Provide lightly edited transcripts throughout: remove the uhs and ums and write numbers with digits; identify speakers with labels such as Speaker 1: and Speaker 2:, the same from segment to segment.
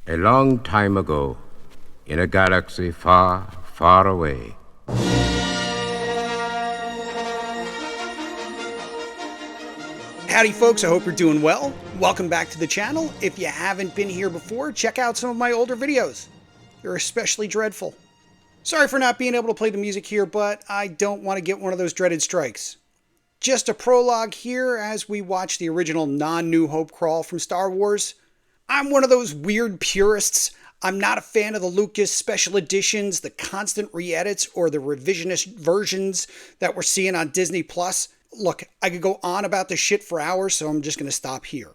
Speaker 1: A long time ago, in a galaxy far, far away.
Speaker 2: Howdy folks, I hope you're doing well. Welcome back to the channel. If you haven't been here before, check out some of my older videos. They're especially dreadful. Sorry for not being able to play the music here, but I don't want to get one of those dreaded strikes. Just a prologue here as we watch the original non-New Hope crawl from Star Wars. I'm one of those weird purists. I'm not a fan of the Lucas special editions, the constant re-edits, or the revisionist versions that we're seeing on Disney+. Look, I could go on about this shit for hours, so I'm just going to stop here.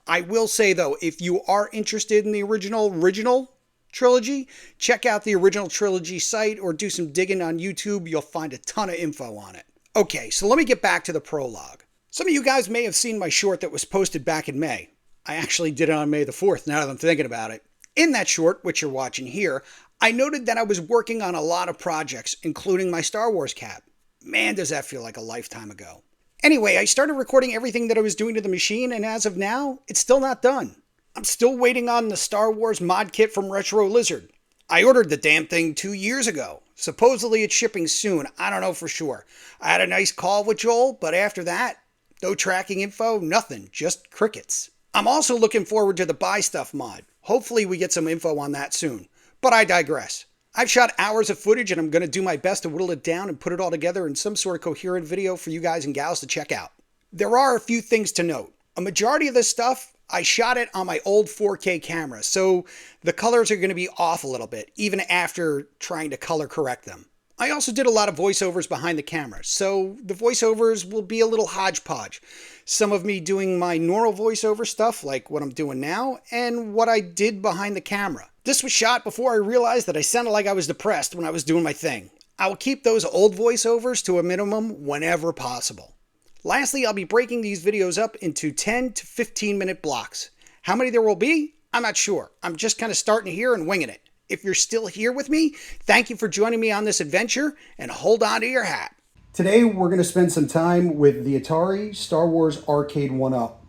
Speaker 2: I will say, though, if you are interested in the original trilogy, check out the original trilogy site or do some digging on YouTube. You'll find a ton of info on it. Okay, so let me get back to the prologue. Some of you guys may have seen my short that was posted back in May. I actually did it on May the 4th, now that I'm thinking about it. In that short, which you're watching here, I noted that I was working on a lot of projects, including my Star Wars cap. Man, does that feel like a lifetime ago. Anyway, I started recording everything that I was doing to the machine, and as of now, it's still not done. I'm still waiting on the Star Wars mod kit from Retro Lizard. I ordered the damn thing 2 years ago. Supposedly it's shipping soon. I don't know for sure. I had a nice call with Joel, but after that, no tracking info, nothing, just crickets. I'm also looking forward to the Buy Stuff mod. Hopefully we get some info on that soon. But I digress. I've shot hours of footage and I'm going to do my best to whittle it down and put it all together in some sort of coherent video for you guys and gals to check out. There are a few things to note. A majority of this stuff, I shot it on my old 4K camera, so the colors are going to be off a little bit, even after trying to color correct them. I also did a lot of voiceovers behind the camera, so the voiceovers will be a little hodgepodge. Some of me doing my normal voiceover stuff, like what I'm doing now, and what I did behind the camera. This was shot before I realized that I sounded like I was depressed when I was doing my thing. I will keep those old voiceovers to a minimum whenever possible. Lastly, I'll be breaking these videos up into 10 to 15 minute blocks. How many there will be? I'm not sure. I'm just kind of starting here and winging it. If you're still here with me, thank you for joining me on this adventure, and hold on to your hat. Today, we're going to spend some time with the Atari Star Wars Arcade1up.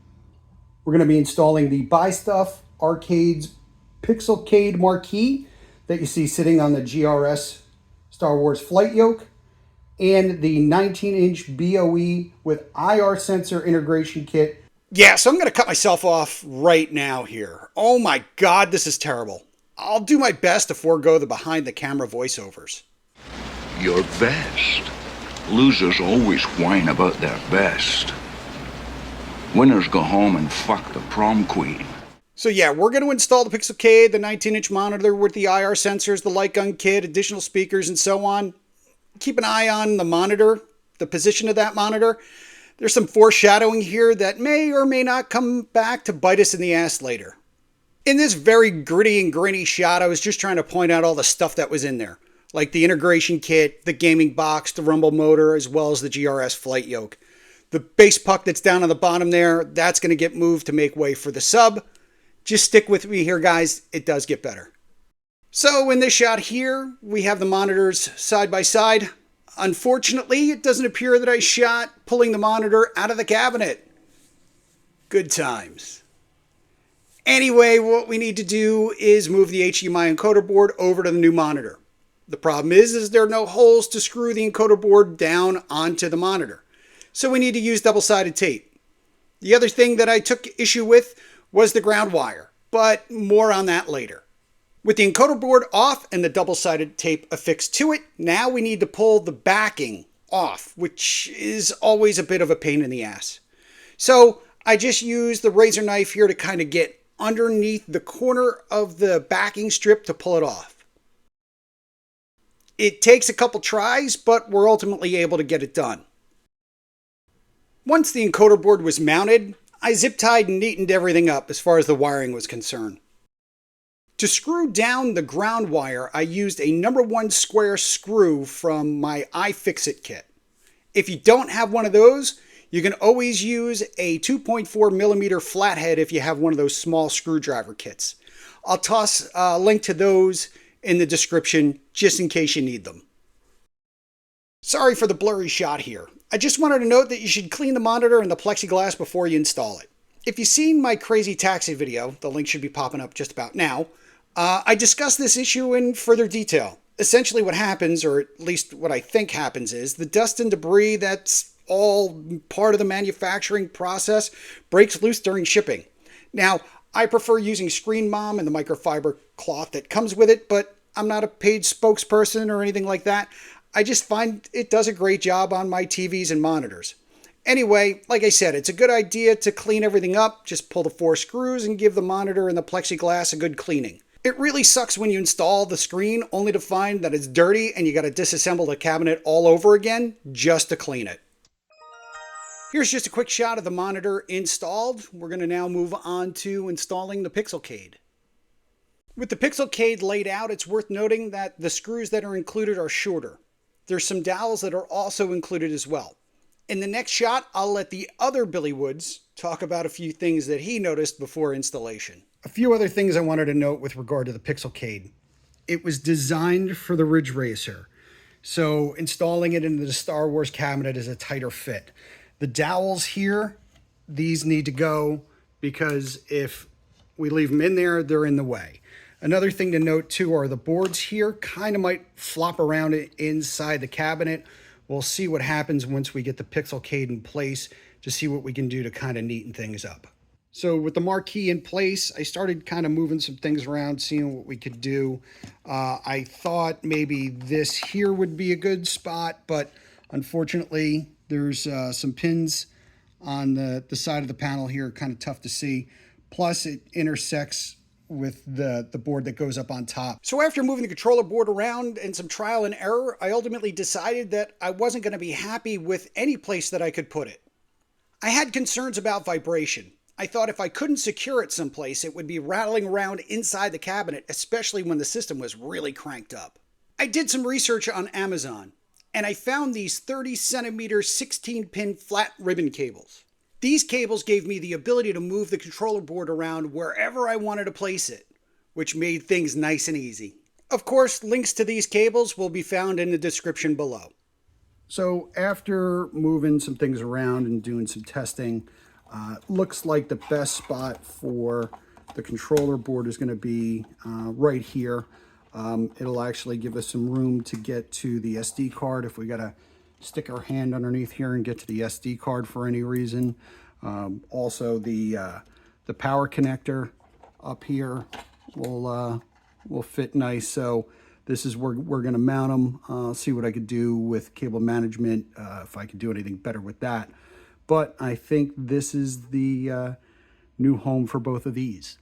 Speaker 2: We're going to be installing the Buy Stuff Arcade's Pixelcade Marquee that you see sitting on the GRS Star Wars flight yoke, and the 19-inch BOE with IR sensor integration kit. Yeah, so I'm going to cut myself off right now here. Oh my God, this is terrible. I'll do my best to forego the behind-the-camera voiceovers.
Speaker 3: Your best. Losers always whine about their best. Winners go home and fuck the prom queen.
Speaker 2: So yeah, we're going to install the Pixelcade, the 19-inch monitor with the IR sensors, the light gun kit, additional speakers, and so on. Keep an eye on the monitor, the position of that monitor. There's some foreshadowing here that may or may not come back to bite us in the ass later. In this very gritty and grainy shot, I was just trying to point out all the stuff that was in there, like the integration kit, the gaming box, the rumble motor, as well as the GRS flight yoke. The base puck that's down on the bottom there, that's going to get moved to make way for the sub. Just stick with me here, guys. It does get better. So in this shot here, we have the monitors side by side. Unfortunately, it doesn't appear that I shot pulling the monitor out of the cabinet. Good times. Anyway, what we need to do is move the HDMI encoder board over to the new monitor. The problem is there are no holes to screw the encoder board down onto the monitor. So we need to use double-sided tape. The other thing that I took issue with was the ground wire, but more on that later. With the encoder board off and the double-sided tape affixed to it, now we need to pull the backing off, which is always a bit of a pain in the ass. So I just used the razor knife here to kind of get underneath the corner of the backing strip to pull it off. It takes a couple tries, but we're ultimately able to get it done. Once the encoder board was mounted, I zip-tied and neatened everything up as far as the wiring was concerned. To screw down the ground wire, I used a number 1 square screw from my iFixit kit. If you don't have one of those, you can always use a 2.4 millimeter flathead if you have one of those small screwdriver kits. I'll toss a link to those in the description just in case you need them. Sorry for the blurry shot here. I just wanted to note that you should clean the monitor and the plexiglass before you install it. If you've seen my crazy taxi video, the link should be popping up just about now, I discuss this issue in further detail. Essentially what happens, or at least what I think happens, is the dust and debris that's all part of the manufacturing process breaks loose during shipping. Now, I prefer using Screen Mom and the microfiber cloth that comes with it, but I'm not a paid spokesperson or anything like that. I just find it does a great job on my TVs and monitors. Anyway, like I said, it's a good idea to clean everything up. Just pull the 4 screws and give the monitor and the plexiglass a good cleaning. It really sucks when you install the screen only to find that it's dirty and you got to disassemble the cabinet all over again just to clean it. Here's just a quick shot of the monitor installed. We're going to now move on to installing the Pixelcade. With the Pixelcade laid out, it's worth noting that the screws that are included are shorter. There's some dowels that are also included as well. In the next shot, I'll let the other Billy Woods talk about a few things that he noticed before installation. A few other things I wanted to note with regard to the Pixelcade. It was designed for the Ridge Racer, so installing it into the Star Wars cabinet is a tighter fit. The dowels here, these need to go because if we leave them in there, they're in the way. Another thing to note too are the boards here kind of might flop around inside the cabinet. We'll see what happens once we get the Pixelcade in place to see what we can do to kind of neaten things up. So with the marquee in place, I started kind of moving some things around, seeing what we could do. I thought maybe this here would be a good spot, but unfortunately there's some pins on the side of the panel here, kind of tough to see. Plus it intersects with the board that goes up on top. So after moving the controller board around and some trial and error, I ultimately decided that I wasn't going to be happy with any place that I could put it. I had concerns about vibration. I thought if I couldn't secure it someplace, it would be rattling around inside the cabinet, especially when the system was really cranked up. I did some research on Amazon, and I found these 30 centimeter 16-pin flat ribbon cables. These cables gave me the ability to move the controller board around wherever I wanted to place it, which made things nice and easy. Of course, links to these cables will be found in the description below. So after moving some things around and doing some testing, looks like the best spot for the controller board is going to be right here. It'll actually give us some room to get to the SD card if we got to stick our hand underneath here and get to the SD card for any reason. Also the power connector up here will fit nice. So this is where we're going to mount them. I'll see what I could do with cable management, if I could do anything better with that. But I think this is the new home for both of these.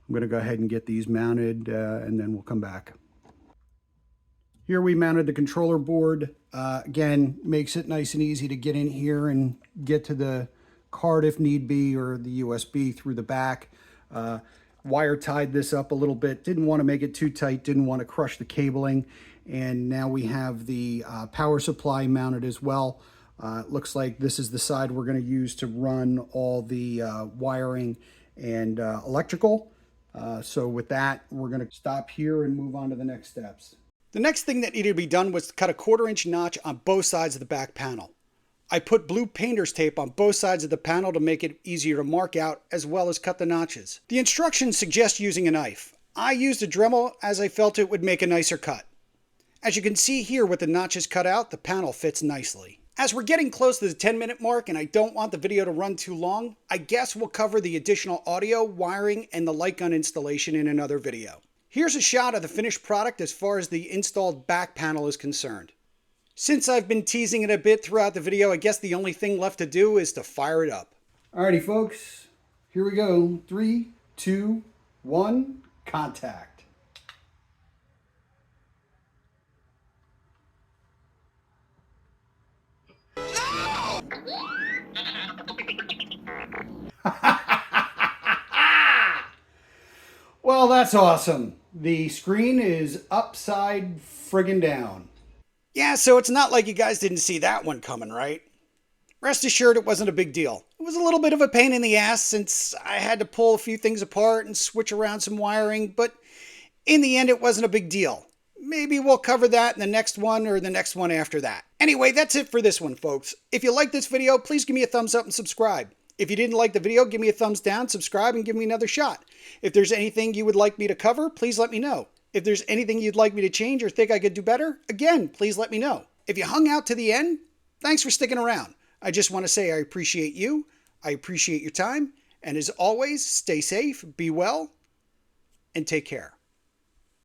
Speaker 2: I'm going to go ahead and get these mounted and then we'll come back. Here we mounted the controller board. Again, makes it nice and easy to get in here and get to the card if need be, or the USB through the back. Wire tied this up a little bit. Didn't want to make it too tight, didn't want to crush the cabling. And now we have the power supply mounted as well. It looks like this is the side we're going to use to run all the wiring and electrical. So with that, we're going to stop here and move on to the next steps. The next thing that needed to be done was to cut a 1/4 inch notch on both sides of the back panel. I put blue painter's tape on both sides of the panel to make it easier to mark out, as well as cut the notches. The instructions suggest using a knife. I used a Dremel as I felt it would make a nicer cut. As you can see here with the notches cut out, the panel fits nicely. As we're getting close to the 10-minute mark and I don't want the video to run too long, I guess we'll cover the additional audio, wiring, and the light gun installation in another video. Here's a shot of the finished product as far as the installed back panel is concerned. Since I've been teasing it a bit throughout the video, I guess the only thing left to do is to fire it up. Alrighty folks, here we go. 3, 2, 1, contact. Well, that's awesome. The screen is upside friggin' down. Yeah, so it's not like you guys didn't see that one coming, right? Rest assured it wasn't a big deal. It was a little bit of a pain in the ass since I had to pull a few things apart and switch around some wiring, but in the end it wasn't a big deal. Maybe we'll cover that in the next one or the next one after that. Anyway, that's it for this one, folks. If you like this video, please give me a thumbs up and subscribe. If you didn't like the video, give me a thumbs down, subscribe, and give me another shot. If there's anything you would like me to cover, please let me know. If there's anything you'd like me to change or think I could do better, again, please let me know. If you hung out to the end, thanks for sticking around. I just want to say I appreciate you, I appreciate your time, and as always, stay safe, be well, and take care.